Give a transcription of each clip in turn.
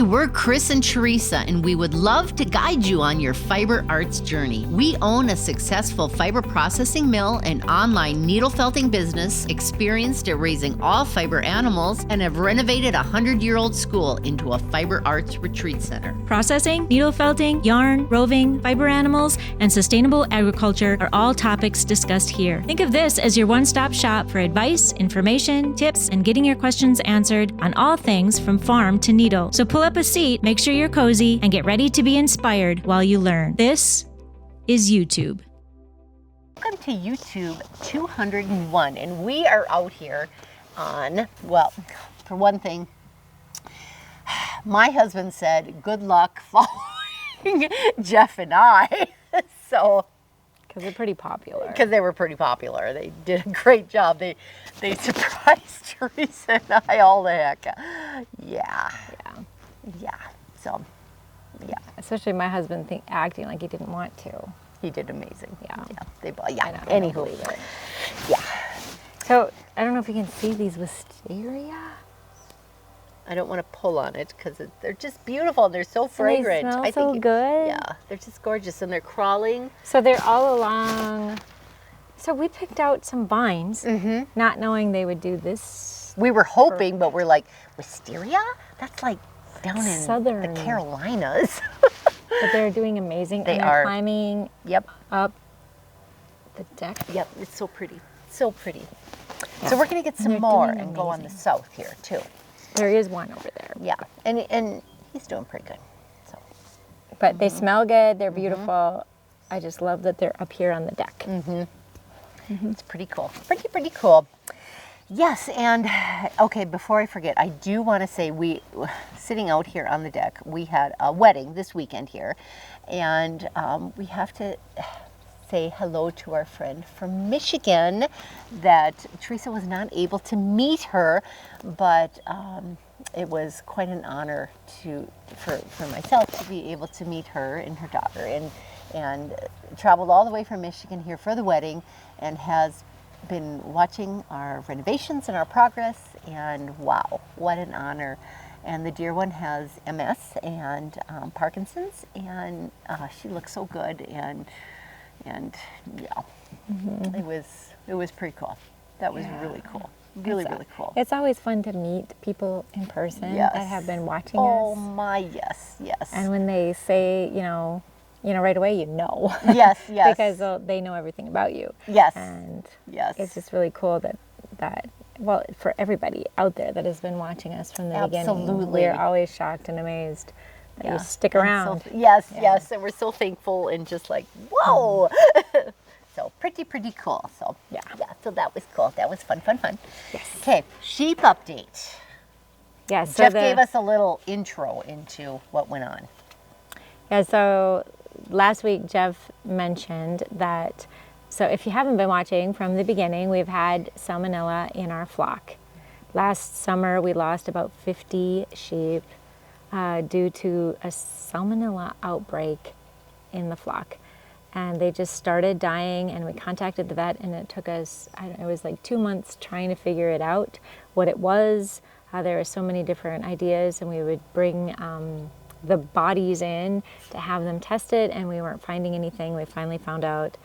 Hi, we're Chris and Teresa, and we would love to guide you on your fiber arts journey. We own a successful fiber processing mill and online needle felting business, experienced at raising all fiber animals, and have renovated a 100-year-old school into a fiber arts retreat center. Processing, needle felting, yarn, roving, fiber animals, and sustainable agriculture are all topics discussed here. Think of this as your one-stop shop for advice, information, tips, and getting your questions answered on all things from farm to needle. So pull up a seat, make sure you're cozy, and get ready to be inspired while you learn. This is EweTube. Welcome to EweTube 201, and we are out here on, well, for one thing, my husband said, good luck following Jeff and I. So, because they're pretty popular. Because they were pretty popular. They did a great job. They surprised Teresa and I all the heck. Yeah. So, yeah. Especially my husband acting like he didn't want to. He did amazing. Yeah. Anywho. Yeah. So, I don't know if you can see these wisteria. I don't want to pull on it because they're just beautiful and they're so fragrant. They smell so good. Yeah, they're just gorgeous and they're crawling. So they're all along. So we picked out some vines, not knowing they would do this. We were hoping, but we're like, wisteria? That's like down in Southern. the Carolinas. But they're doing amazing. They and are. They're climbing up the deck. Yep, it's so pretty. So pretty. Yeah. So we're going to get some they're more doing and go on the amazing. south here too. There is one over there. Yeah, and he's doing pretty good. So, but they smell good. They're beautiful. I just love that they're up here on the deck. It's pretty cool. Pretty cool. Yes, and okay, before I forget, I do want to say sitting out here on the deck, we had a wedding this weekend here, and we have to say hello to our friend from Michigan that Teresa was not able to meet her, but it was quite an honor for myself to be able to meet her and her daughter, and traveled all the way from Michigan here for the wedding and has been watching our renovations and our progress, and wow, what an honor. And the dear one has MS and Parkinson's, and she looks so good, and yeah, it was pretty cool. That was really cool. Really cool. It's always fun to meet people in person Yes. that have been watching us. Oh my, yes. And when they say, you know, right away, Yes. because they know everything about you. Yes. And Yes. it's just really cool that well, for everybody out there that has been watching us from the beginning. Absolutely. We're always shocked and amazed that you stick around. Yes, and we're so thankful and just like, whoa. So pretty cool. So yeah, so that was cool. That was fun. Yes. Okay, sheep update. Yeah, so Jeff gave us a little intro into what went on. Yeah, so last week Jeff mentioned that, so if you haven't been watching from the beginning, we've had salmonella in our flock. Last summer we lost about 50 sheep due to a salmonella outbreak in the flock. And they just started dying, and we contacted the vet, and it took us, it was like 2 months trying to figure it out, what it was. There were so many different ideas, and we would bring the bodies in to have them tested, and we weren't finding anything. We finally found out.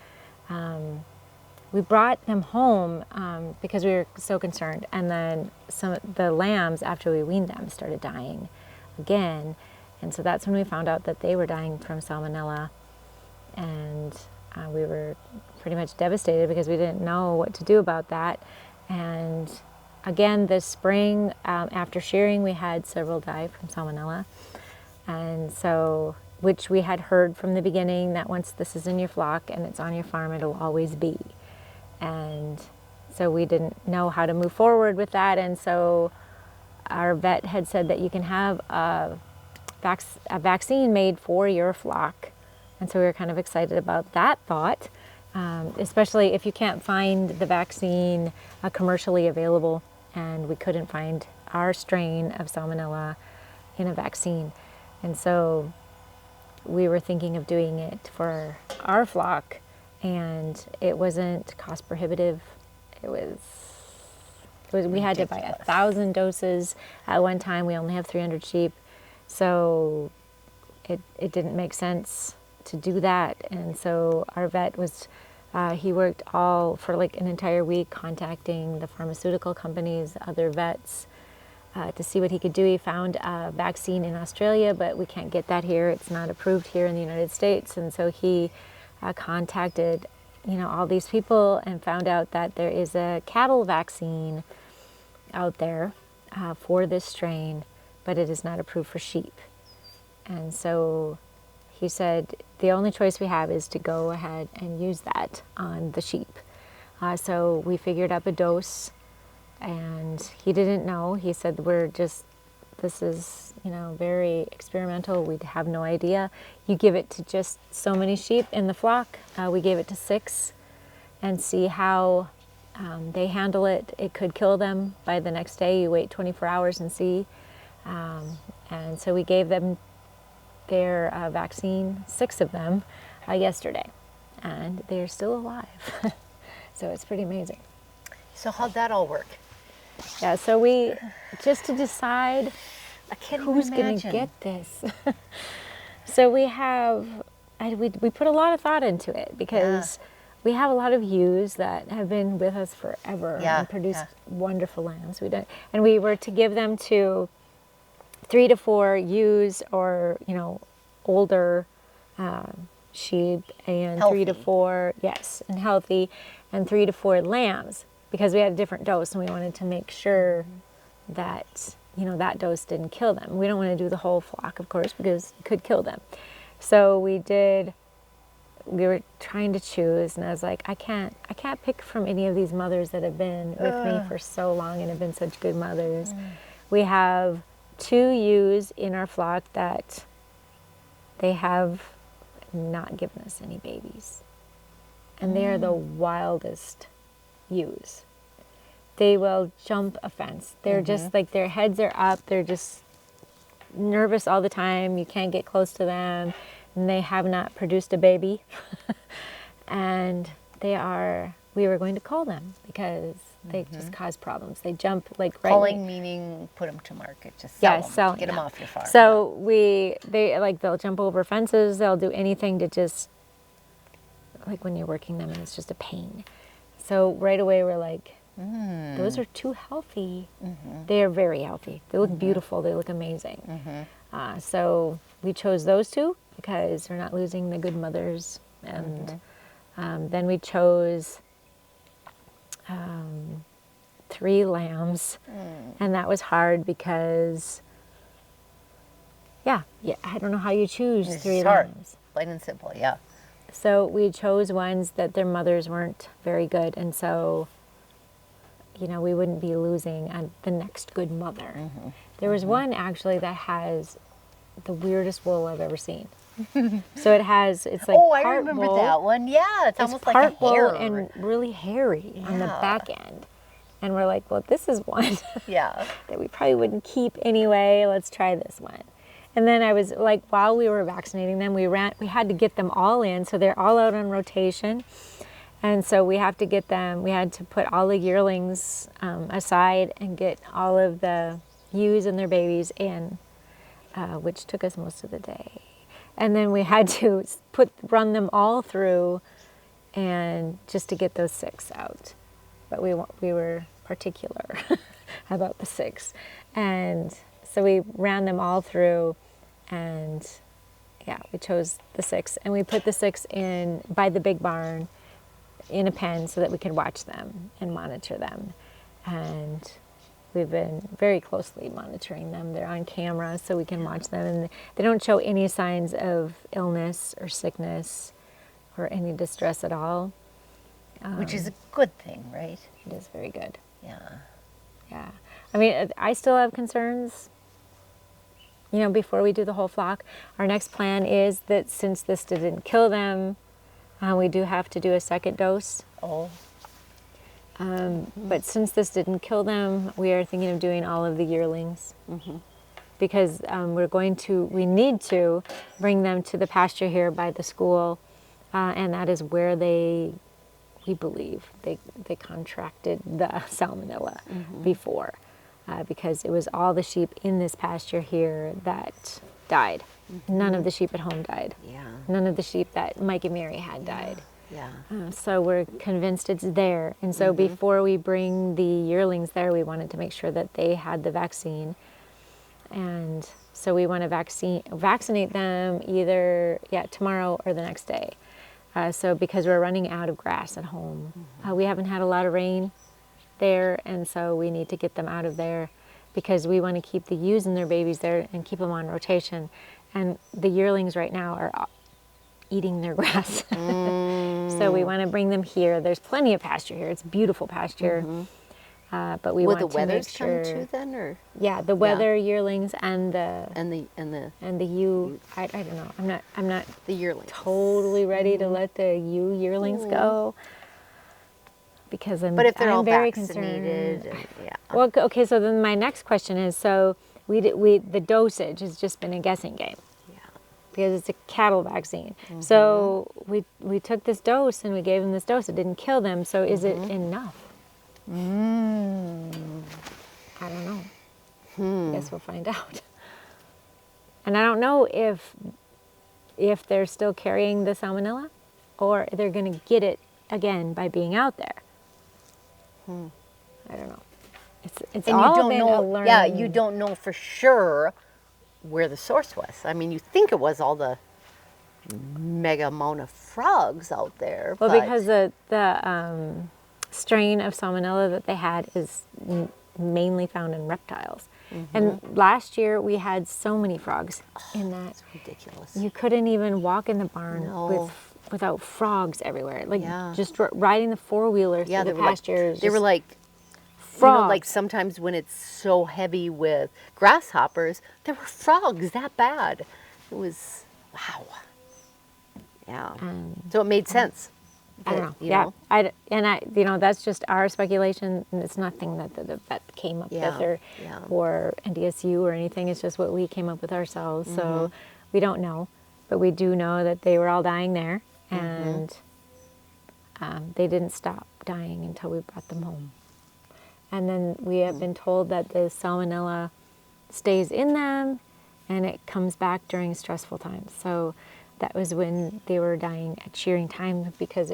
We brought them home because we were so concerned, and then some of the lambs, after we weaned them, started dying again. And so that's when we found out that they were dying from salmonella. And we were pretty much devastated because we didn't know what to do about that. And again, this spring, after shearing, we had several die from salmonella. And so, which we had heard from the beginning that once this is in your flock and it's on your farm, it'll always be. And so we didn't know how to move forward with that. And so our vet had said that you can have a vaccine made for your flock. And so we were kind of excited about that thought, especially if you can't find the vaccine commercially available, and we couldn't find our strain of salmonella in a vaccine. And so we were thinking of doing it for our flock, and it wasn't cost prohibitive. We had to buy 1,000 doses at one time. We only have 300 sheep. So it didn't make sense to do that. And so our vet was, he worked for like an entire week contacting the pharmaceutical companies, other vets, to see what he could do. He found a vaccine in Australia, but we can't get that here. It's not approved here in the United States. And so he contacted, all these people and found out that there is a cattle vaccine out there for this strain, but it is not approved for sheep. And so he said, the only choice we have is to go ahead and use that on the sheep. So we figured up a dose, and he didn't know. He said, this is, very experimental. We have no idea. You give it to just so many sheep in the flock. We gave it to 6 and see how they handle it. It could kill them by the next day. You wait 24 hours and see. And so we gave them their vaccine, 6 of them, yesterday, and they're still alive. So it's pretty amazing. So how'd that all work? Yeah, so we, just to decide I can't who's even going imagine. to get this. So we put a lot of thought into it, because we have a lot of ewes that have been with us forever and produced wonderful lambs. And we were to give them to 3 to 4 ewes, or older sheep, and Healthy. 3 to 4 and healthy, and 3 to 4 lambs, because we had a different dose, and we wanted to make sure that that dose didn't kill them. We don't want to do the whole flock, of course, because it could kill them. So we were trying to choose, and I was like, I can't pick from any of these mothers that have been with me for so long and have been such good mothers. We have 2 ewes in our flock that they have not given us any babies. And they are the wildest ewes. They will jump a fence. They're just like, their heads are up. They're just nervous all the time. You can't get close to them. And they have not produced a baby. And we were going to call them, because they just cause problems. They jump like right. Calling meaning put them to market, just sell them, get them off your farm. So they'll jump over fences. They'll do anything to just, like when you're working them, and it's just a pain. So right away we're like, those are too healthy. They are very healthy. They look beautiful. They look amazing. So we chose those 2 because we're not losing the good mothers. And then we chose 3 lambs, and that was hard because, I don't know how you choose It's 3 hard. lambs. Plain and simple, yeah. So we chose ones that their mothers weren't very good, and so, we wouldn't be losing on the next good mother. There was one actually that has the weirdest wool I've ever seen. So it's like I part remember wool. that one. Yeah, it's almost like part a wool hair. and really hairy on the Yeah. back end. And we're like, well, this is one Yeah. that we probably wouldn't keep anyway. Let's try this one. And then I was like, while we were vaccinating them, we had to get them all in. So they're all out on rotation. And so we had to put all the yearlings aside and get all of the ewes and their babies in, which took us most of the day. And then we had to run them all through, and just to get those 6 out. But we were particular about the 6. And so we ran them all through, and we chose the 6. And we put the 6 in by the big barn in a pen so that we could watch them and monitor them. And we've been very closely monitoring them. They're on camera so we can watch them, and they don't show any signs of illness or sickness or any distress at all. Which is a good thing, right? It is very good. Yeah. I mean, I still have concerns, before we do the whole flock. Our next plan is that since this didn't kill them, we do have to do a second dose. But since this didn't kill them, we are thinking of doing all of the yearlings. Because we need to bring them to the pasture here by the school, and that is where we believe they contracted the salmonella before. because it was all the sheep in this pasture here that died. None of the sheep at home died. Yeah. None of the sheep that Mike and Mary had died. Yeah. So we're convinced it's there. And so before we bring the yearlings there, we wanted to make sure that they had the vaccine. And so we want to vaccinate them either tomorrow or the next day. So because we're running out of grass at home. We haven't had a lot of rain there, and so we need to get them out of there because we want to keep the ewes and their babies there and keep them on rotation. And the yearlings right now are eating their grass. So we want to bring them here. There's plenty of pasture here. It's beautiful pasture. But we want to make sure. Will the weathers come too then, or? Yeah, the weather yearlings and the ewe. I don't know. I'm not the yearlings totally ready to let the ewe yearlings go because I'm. But if they're all very vaccinated, concerned. yeah. Well, okay. So then my next question is: so the dosage has just been a guessing game. Because it's a cattle vaccine. So we took this dose and we gave them this dose. It didn't kill them. So is it enough? I don't know. I guess we'll find out. And I don't know if they're still carrying the salmonella or they're going to get it again by being out there. I don't know. It's and all you don't been know. a learning. Yeah, you don't know for sure where the source was. I mean, you think it was all the mega amount of frogs out there. Well, but because the strain of salmonella that they had is mainly found in reptiles. And last year we had so many frogs in that. It's ridiculous. You couldn't even walk in the barn without frogs everywhere. Like just riding the four-wheeler through the pastures. They were like frogs. You know, like sometimes when it's so heavy with grasshoppers, there were frogs that bad. It was, wow. Yeah. So it made sense. I don't know. You know, that's just our speculation. And it's nothing that the vet came up with or NDSU or anything. It's just what we came up with ourselves. So we don't know. But we do know that they were all dying there. And they didn't stop dying until we brought them home. And then we have been told that the salmonella stays in them and it comes back during stressful times. So that was when they were dying at shearing time because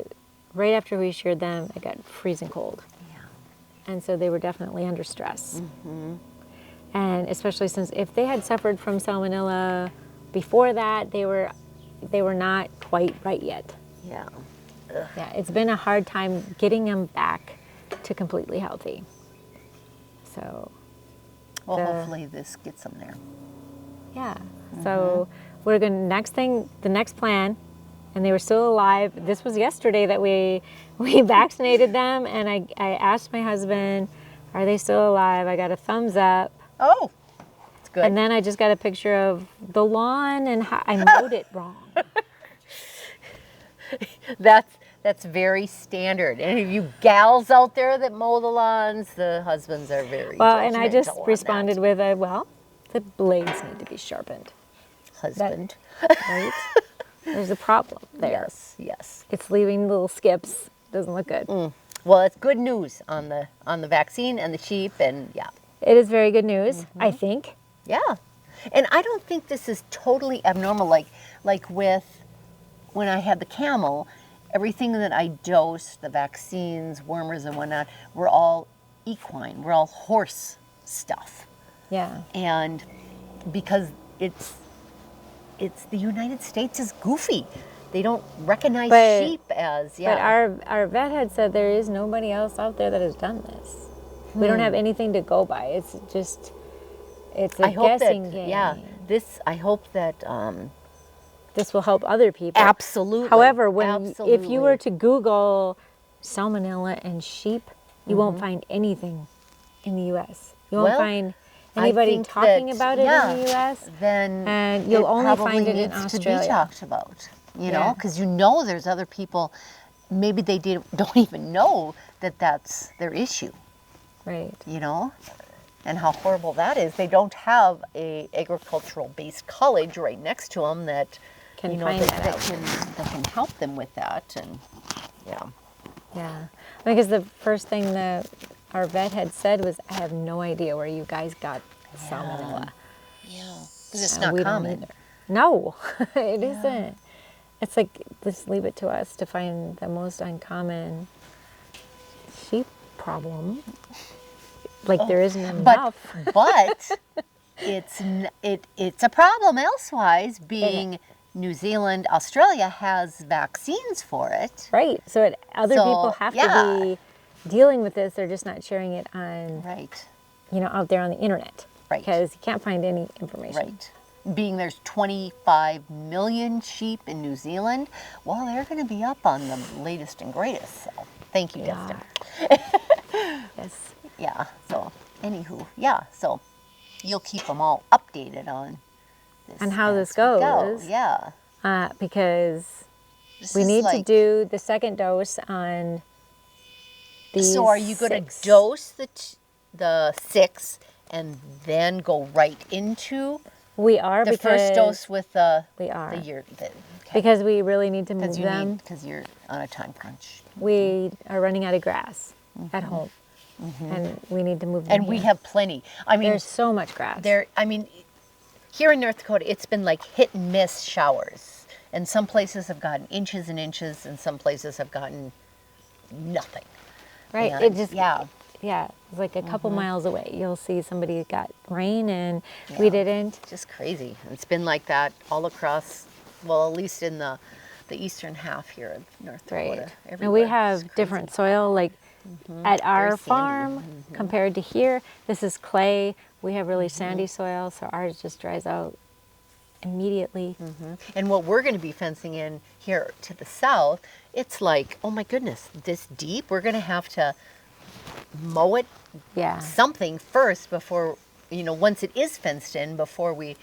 right after we sheared them, it got freezing cold. Yeah. And so they were definitely under stress. And especially since if they had suffered from salmonella before that, they were not quite right yet. Yeah. Yeah, it's been a hard time getting them back to completely healthy. So, well, hopefully this gets them there. Yeah. So we're going the next plan, and they were still alive. This was yesterday that we vaccinated them, and I asked my husband, are they still alive? I got a thumbs up. Oh, that's good. And then I just got a picture of the lawn, and I mowed it wrong. That's very standard. Any of you gals out there that mow the lawns, the husbands are very well. And I just judgmental on responded that. with the blades need to be sharpened. Husband. Right? There's a problem there. Yes. It's leaving little skips. Doesn't look good. Well, it's good news on the vaccine and the sheep, and It is very good news, I think. Yeah. And I don't think this is totally abnormal. Like with when I had the camel, everything that I dosed, the vaccines, wormers and whatnot, were all equine. We're all horse stuff. Yeah. And because it's the United States is goofy. They don't recognize sheep as, But our vet had said there is nobody else out there that has done this. We don't have anything to go by. It's a guessing game. Yeah. I hope that this will help other people. Absolutely. However, if you were to Google salmonella and sheep, you won't find anything in the U.S. You won't find anybody talking about it in the U.S. And you'll only find it in Australia. To be talked about, you know, because there's other people. Maybe they don't even know that that's their issue. Right. You know, and how horrible that is. They don't have a agricultural-based college right next to them that can that can help them with that. And yeah. Because the first thing that our vet had said was, I have no idea where you guys got salmonella. Yeah, because it's And not we don't common. either. No, it isn't. It's like, just leave it to us to find the most uncommon sheep problem. Like there isn't enough. But it's a problem elsewise, being New Zealand, Australia has vaccines for it. Right. So other So, people have to be dealing with this. They're just not sharing it on, Right, out there on the internet. Right. Because you can't find any information. right. Being there's 25 million sheep in New Zealand, well, they're going to be up on the latest and greatest. So thank you, Dustin. Yes. Yeah, so anywho, yeah, so you'll keep them all updated on this. On how this as we go. goes. Yeah. Because This we is need to like- do the second dose on these So are you going 6. to dose the 6 and then go right into We are the because first dose with the we are the year? because we really need to move them. Because you're on a time crunch. We are running out of grass at home, and we need to move them. And we here. have plenty. I mean, There's so much grass. here in North Dakota, it's been like hit and miss showers. And some places have gotten inches and inches, and some places have gotten nothing. Right. And, It just yeah. Yeah, it's like a couple miles away. You'll see somebody got rain and we didn't. Just crazy. It's been like that all across, well, at least in the eastern half here of North Dakota. Right. And everywhere. we It's have crazy. different soil. Like at our Very sandy. farm compared to here, this is clay. We have really sandy soil, so ours just dries out immediately. And what we're going to be fencing in here to the south, it's like, oh my goodness, this deep. We're going to have to mow it Yeah. something first before, once it is fenced in, before we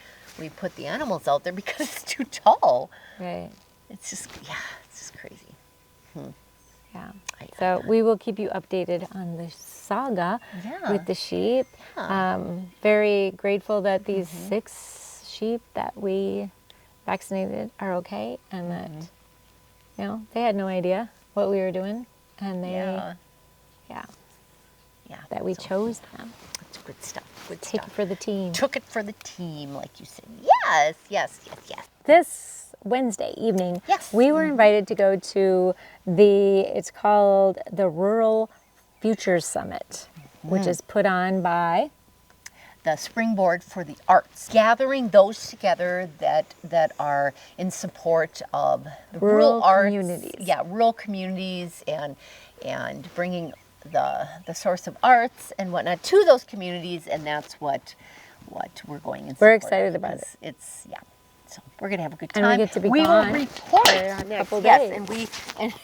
put the animals out there because it's too tall. Right. It's just crazy. Yeah. So we will keep you updated on the saga Yeah. with the sheep. Very grateful that these 6 sheep that we vaccinated are okay, and that they had no idea what we were doing, and they Yeah. that we So, chose them. It's good stuff. Good Take stuff. it for the team. Took it for the team, like you said. Yes, yes, yes, yes. This Wednesday evening, Yes. we were invited to go to it's called the Rural Futures Summit, which is put on by The Springboard for the Arts, gathering those together that are in support of the Rural arts, communities. Yeah, rural communities, and bringing the source of arts and whatnot to those communities, and that's what we're going in. We're support excited of, about because it's So we're gonna have a good And time. we get to be will gone report for a next. couple Yes, days. and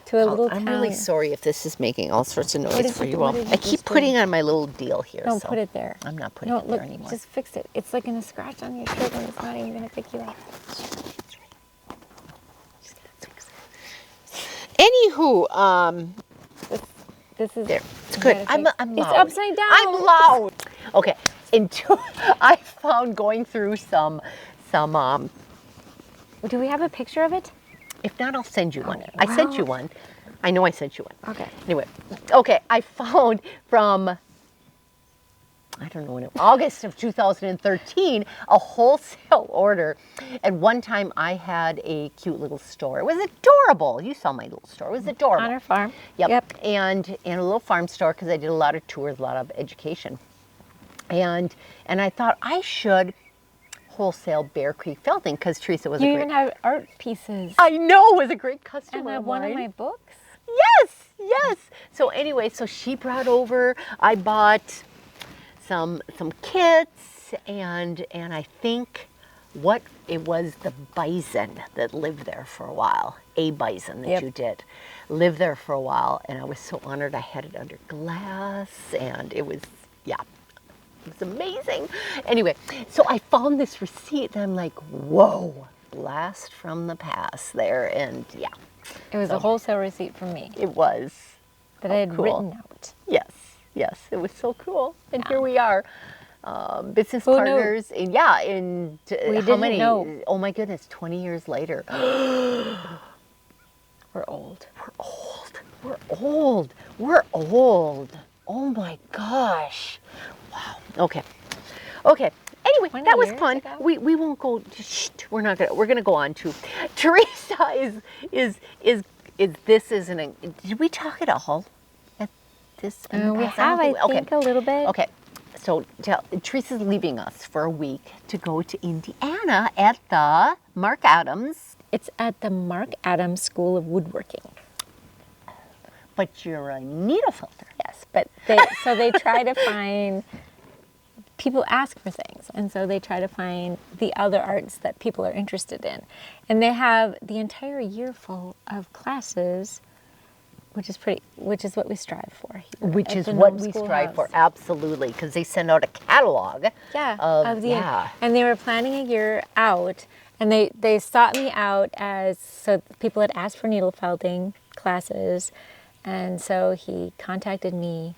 to a little I'm town. really sorry if this is making all sorts of noise is for it- you what all. is I it keep just putting on my little deal here. Don't so put it there. I'm not putting No, it look, there anymore. just fix it. It's like gonna scratch on your shirt and it's not even gonna pick you up. Anywho, This is there. It's you good. gotta fix- I'm It's loud. upside down. I'm loud. Okay. I found going through some. Do we have a picture of it? If not, I'll send you one. Okay. I sent you Wow. one. I know I sent you one. Okay. Anyway, okay. I found from, I don't know when, August of 2013, a wholesale order. At one time, I had a cute little store. It was adorable. You saw my little store. It was adorable. On our farm. Yep. And a little farm store because I did a lot of tours, a lot of education. And I thought I should wholesale Bear Creek felting because Teresa was You a even great. have art pieces. I know, was a great customer. And I have of one of mine. my books. Yes, yes. So anyway, so she brought over. I bought some kits, and I think what it was the bison that lived there for a while. A bison that Yep. you did live there for a while, and I was so honored. I had it under glass, and it was it was amazing. Anyway, so I found this receipt, and I'm like, whoa, blast from the past there, and yeah. It was a wholesale receipt from me It was. that I had cool. written out. Yes, yes. It was so cool. And here we are. Business Who knew? partners. And yeah, and We how didn't many? know. Oh my goodness, 20 years later. We're old. We're old. We're old. We're old. Oh my gosh. Wow. Okay. Okay. Anyway, 20 that was years fun. ago? We won't go. We're not gonna. We're gonna go on to Teresa. This isn't. Did we talk at all at this? in the We past? have, I don't think, a little bit. Okay. So Teresa's leaving us for a week to go to Indiana at the Mark Adams. It's at the Mark Adams School of Woodworking. But you're a needle felter. Yes, but they try to find, people ask for things, and so they try to find the other arts that people are interested in. And they have the entire year full of classes, which is what we strive for here. Which at is the what Nome we strive Schoolhouse. for, absolutely, because they send out a catalog. Yeah, and they were planning a year out, and they sought me out so people had asked for needle felting classes, and so he contacted me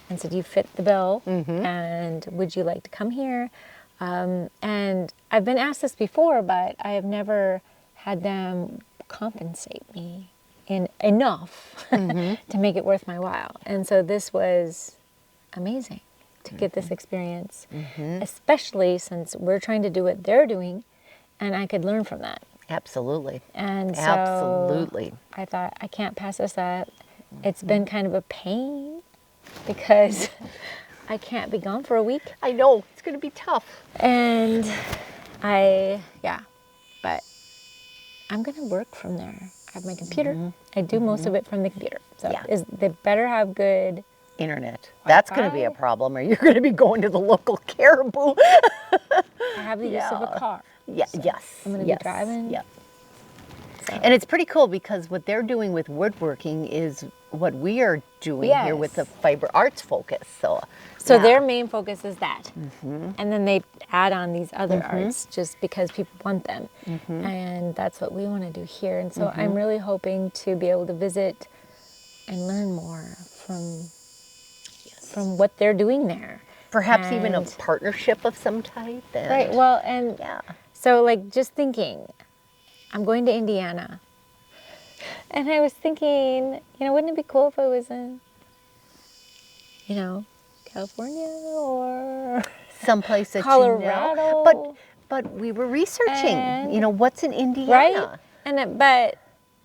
and said, "You fit the bill, and would you like to come here?" And I've been asked this before, but I have never had them compensate me enough to make it worth my while. And so this was amazing to get this experience, especially since we're trying to do what they're doing, and I could learn from that. Absolutely. And so Absolutely. I thought, I can't pass this up. It's been kind of a pain because I can't be gone for a week. I know, it's going to be tough. And but I'm going to work from there. I have my computer. I do most of it from the computer. So they better have good Internet. That's going to be a problem, or you're going to be going to the local caribou. I have the use of a car. Yeah, So yes. I'm going to be driving. Yeah. So. And it's pretty cool because what they're doing with woodworking is what we are doing here with the fiber arts focus. So their main focus is that. And then they add on these other arts just because people want them. And that's what we want to do here. And so I'm really hoping to be able to visit and learn more from what they're doing there. Perhaps even a partnership of some type. Right. Well, and so like just thinking, I'm going to Indiana. And I was thinking, wouldn't it be cool if I was in, California or someplace that Colorado? But we were researching, what's in Indiana. Right? But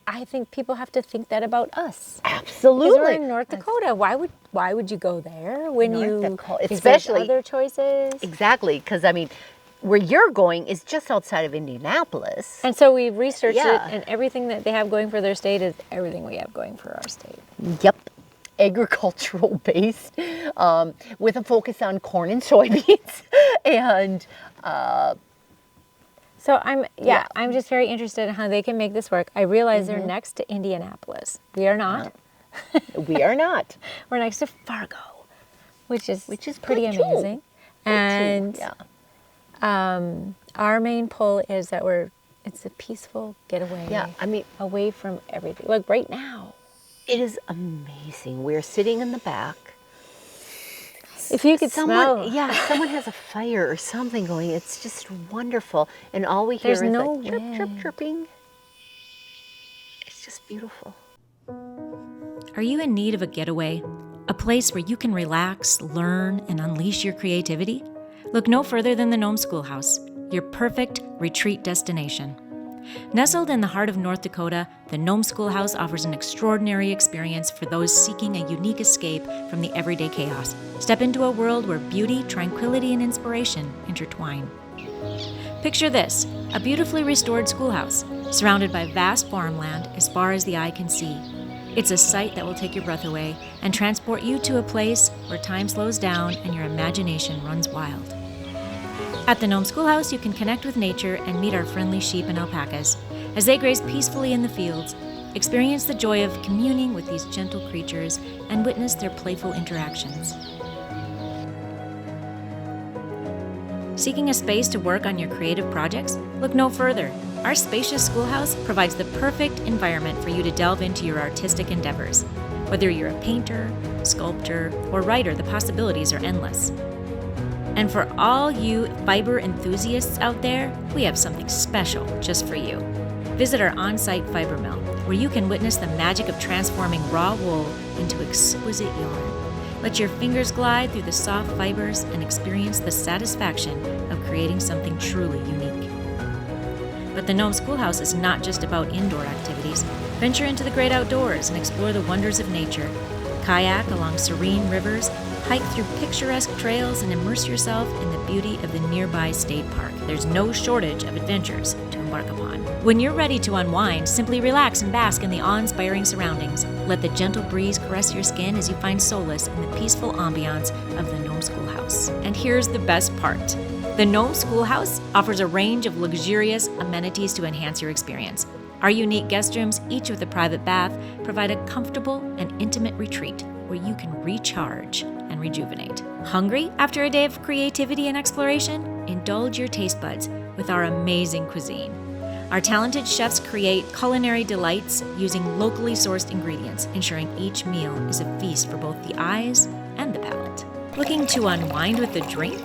I think people have to think that about us. Absolutely. Because we're in North Dakota. Why would you go there when especially other choices? Exactly, because where you're going is just outside of Indianapolis. And so we've researched it, and everything that they have going for their state is everything we have going for our state. Yep. Agricultural based, with a focus on corn and soybeans. And so I'm just very interested in how they can make this work. I realize they're next to Indianapolis. We are not. We are not. We're next to Fargo, which is pretty good too. amazing. And our main pull is that it's a peaceful getaway. Yeah, away from everything. Like right now. It is amazing. We're sitting in the back. If you could smell. Yeah, someone has a fire or something going. It's just wonderful. And all we hear There's is no like chirp, wind. chirp, chirping. It's just beautiful. Are you in need of a getaway? A place where you can relax, learn, and unleash your creativity? Look no further than the Nome Schoolhouse, your perfect retreat destination. Nestled in the heart of North Dakota, the Nome Schoolhouse offers an extraordinary experience for those seeking a unique escape from the everyday chaos. Step into a world where beauty, tranquility, and inspiration intertwine. Picture this, a beautifully restored schoolhouse, surrounded by vast farmland as far as the eye can see. It's a sight that will take your breath away and transport you to a place where time slows down and your imagination runs wild. At the Nome Schoolhouse, you can connect with nature and meet our friendly sheep and alpacas. As they graze peacefully in the fields, experience the joy of communing with these gentle creatures and witness their playful interactions. Seeking a space to work on your creative projects? Look no further. Our spacious schoolhouse provides the perfect environment for you to delve into your artistic endeavors. Whether you're a painter, sculptor, or writer, the possibilities are endless. And for all you fiber enthusiasts out there, we have something special just for you. Visit our on-site fiber mill, where you can witness the magic of transforming raw wool into exquisite yarn. Let your fingers glide through the soft fibers and experience the satisfaction of creating something truly unique. But the Nome Schoolhouse is not just about indoor activities. Venture into the great outdoors and explore the wonders of nature. Kayak along serene rivers, hike through picturesque trails, and immerse yourself in the beauty of the nearby state park. There's no shortage of adventures to embark upon. When you're ready to unwind, simply relax and bask in the awe-inspiring surroundings. Let the gentle breeze caress your skin as you find solace in the peaceful ambiance of the Nome Schoolhouse. And here's the best part. The Nome Schoolhouse offers a range of luxurious amenities to enhance your experience. Our unique guest rooms, each with a private bath, provide a comfortable and intimate retreat where you can recharge and rejuvenate. Hungry after a day of creativity and exploration? Indulge your taste buds with our amazing cuisine. Our talented chefs create culinary delights using locally sourced ingredients, ensuring each meal is a feast for both the eyes and the palate. Looking to unwind with a drink?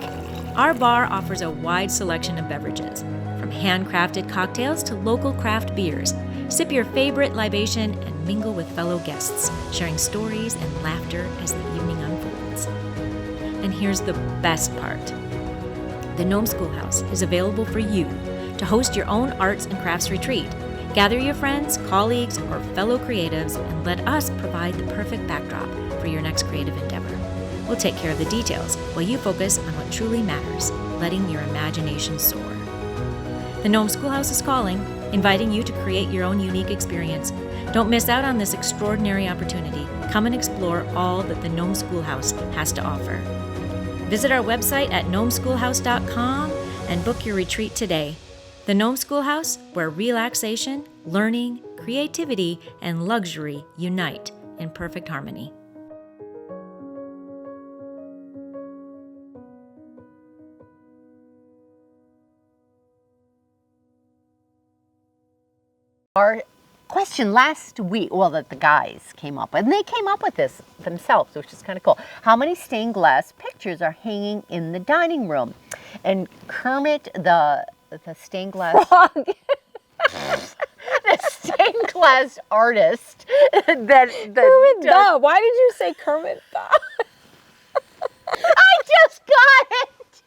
Our bar offers a wide selection of beverages, from handcrafted cocktails to local craft beers. Sip your favorite libation and mingle with fellow guests, sharing stories and laughter as the evening unfolds. And here's the best part. The Nome Schoolhouse is available for you to host your own arts and crafts retreat. Gather your friends, colleagues, or fellow creatives and let us provide the perfect backdrop for your next creative endeavor. We'll take care of the details while you focus on what truly matters, letting your imagination soar. The Nome Schoolhouse is calling, inviting you to create your own unique experience. Don't miss out on this extraordinary opportunity. Come and explore all that the Nome Schoolhouse has to offer. Visit our website at gnomeschoolhouse.com and book your retreat today. The Nome Schoolhouse, where relaxation, learning, creativity, and luxury unite in perfect harmony. Our question last week, well, that the guys came up with, and they came up with this themselves, which is kind of cool. How many stained glass pictures are hanging in the dining room? And Kermit, the stained glass... Wrong. the stained glass artist Kermit the. Why did you say Kermit the? I just got it!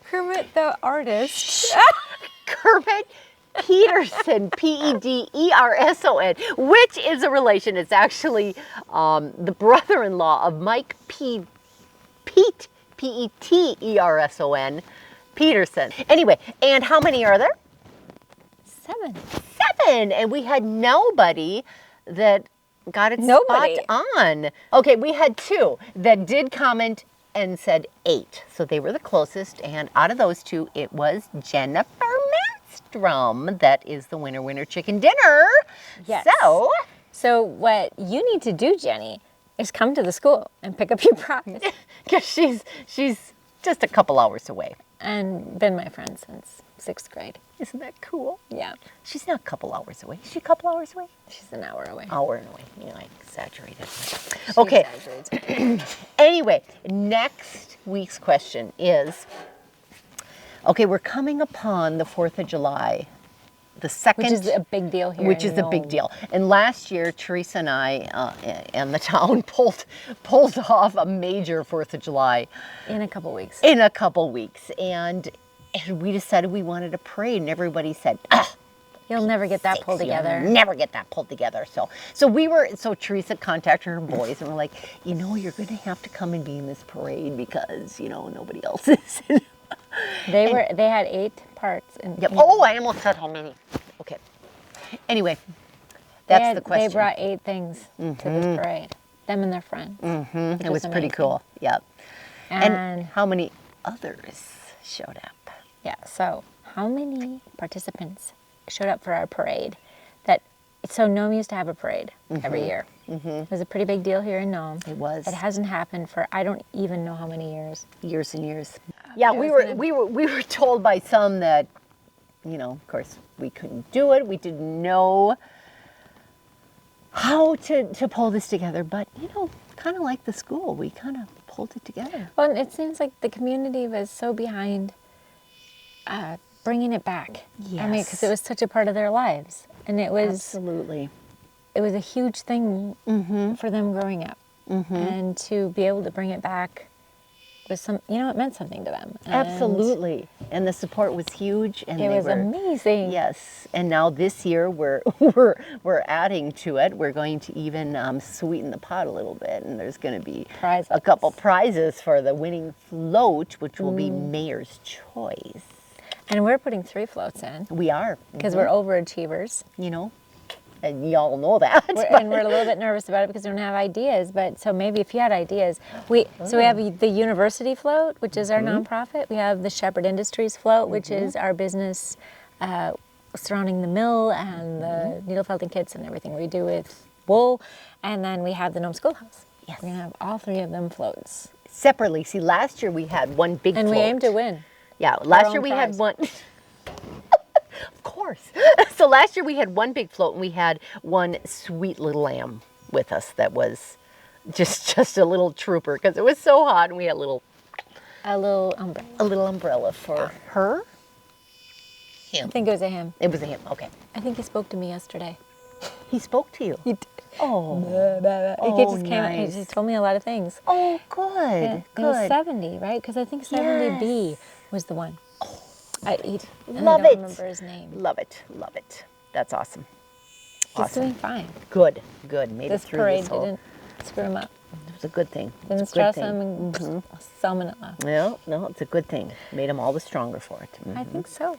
Kermit the artist. Kermit Peterson, Pederson, which is a relation. It's actually the brother-in-law of Mike Pete, Peterson, Peterson. Anyway, and how many are there? 7. 7, and we had nobody that got it spot on. Okay, we had 2 that did comment and said 8, so they were the closest, and out of those 2, it was Jennifer that is the winner chicken dinner. Yes. So what you need to do, Jenny, is come to the school and pick up your prize. Because she's just a couple hours away. And been my friend since 6th grade. Isn't that cool? Yeah. She's not a couple hours away. Is she a couple hours away? She's an hour away. Hour away. You know, I exaggerated. Okay. Anyway, next week's question is, okay, we're coming upon the 4th of July, the 2nd. Which is a big deal here. Which is a big deal. And last year, Teresa and I and the town pulled off a major 4th of July. In a couple weeks. And we decided we wanted a parade, and everybody said, you'll never get that pulled together. You'll never get that pulled together. So Teresa contacted her boys, and we're like, you know, you're going to have to come and be in this parade because, you know, nobody else is. They had 8 parts. Yep. Oh, I almost said how many. Okay. Anyway, that's the question. They brought 8 things to this parade. Them and their friend. Mm-hmm. It was pretty cool. Yep. And how many others showed up? Yeah. So how many participants showed up for our parade? So Nome used to have a parade every year. Mm-hmm. It was a pretty big deal here in Nome. It was. It hasn't happened for I don't even know how many years. Years and years. Yeah, we were told by some that, you know, of course, we couldn't do it. We didn't know how to pull this together, but you know, kind of like the school, we kind of pulled it together. Well, and it seems like the community was so behind bringing it back. Yes. I mean, because it was such a part of their lives, and it was absolutely. It was a huge thing for them growing up. and to be able to bring it back was it meant something to them. And Absolutely. And the support was huge. And it was amazing. Yes. And now this year we're adding to it. We're going to even sweeten the pot a little bit. And there's going to be a couple prizes for the winning float, which will be Mayor's Choice. And we're putting 3 floats in. We are. Because we're overachievers. And y'all know that. And we're a little bit nervous about it because we don't have ideas. But so maybe if you had ideas, we have the university float, which is our nonprofit. We have the Shepherd Industries float, which is our business surrounding the mill and the needle felting kits and everything we do with wool. And then we have the Nome Schoolhouse. Yes. We're gonna have all 3 of them floats separately. See, last year we had one big float. And we aim to win. Yeah, last year we had one. Of course. So last year we had one big float and we had one sweet little lamb with us that was just a little trooper because it was so hot, and we had a little umbrella for her. Him. I think it was a him. It was a him. Okay. I think he spoke to me yesterday. He spoke to you. He did. Oh. He just came out. He told me a lot of things. Oh, good. Yeah, good. It was 70, right? Because I think 70B was the one. I Love don't it. remember his name. Love it. Love it. That's awesome. He's doing fine. Good. Good. Made This it through parade this whole. didn't screw him up. It was a good thing. Didn't stress him and salmonella. No, it's a good thing. Made him all the stronger for it. I think so.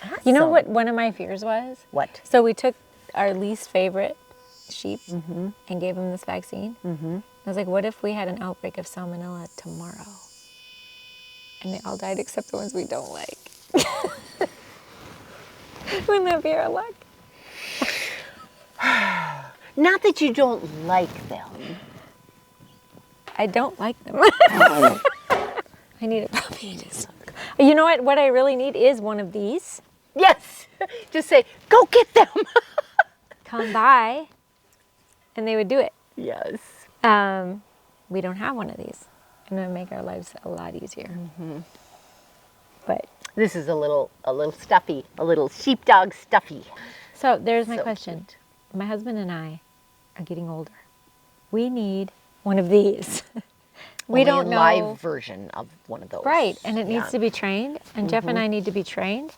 Awesome. You know what one of my fears was? What? So we took our least favorite sheep and gave him this vaccine. I was like, what if we had an outbreak of salmonella tomorrow? And they all died except the ones we don't like. Wouldn't that be our luck? Not that you don't like them. I don't like them. I need a puppy. You know what? What I really need is one of these. Yes. Just say, go get them. Come by, and they would do it. Yes. We don't have one of these, and it would make our lives a lot easier. But this is a little stuffy, a little sheepdog stuffy. so there's my question. Cute. My husband and I are getting older. We need one of these. We don't know. Only a live version of one of those. Right, and it needs to be trained, and Jeff and I need to be trained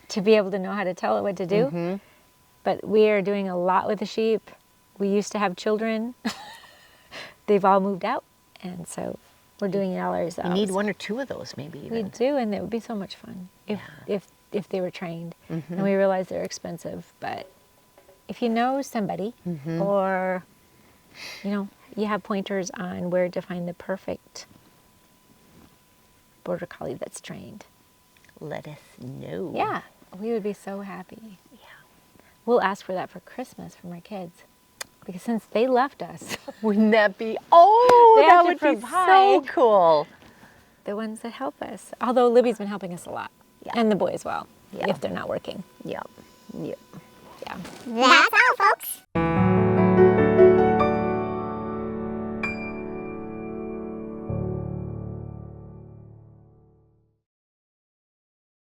to be able to know how to tell it what to do. But we are doing a lot with the sheep. We used to have children. They've all moved out, and so we're doing it all ourselves. You need 1 or 2 of those, maybe We even. do, and it would be so much fun if they were trained. And we realize they're expensive, but if you know somebody, or you have pointers on where to find the perfect border collie that's trained, Let us know. yeah, we would be so happy. Yeah. We'll ask for that for Christmas from our kids, because since they left us, Wouldn't that be? Oh, They that have to would be so provide. cool. the ones that help us. Although Libby's been helping us a lot, and the boys well, Yeah. if they're not working. Yeah. Yeah. Yeah. That's all, folks.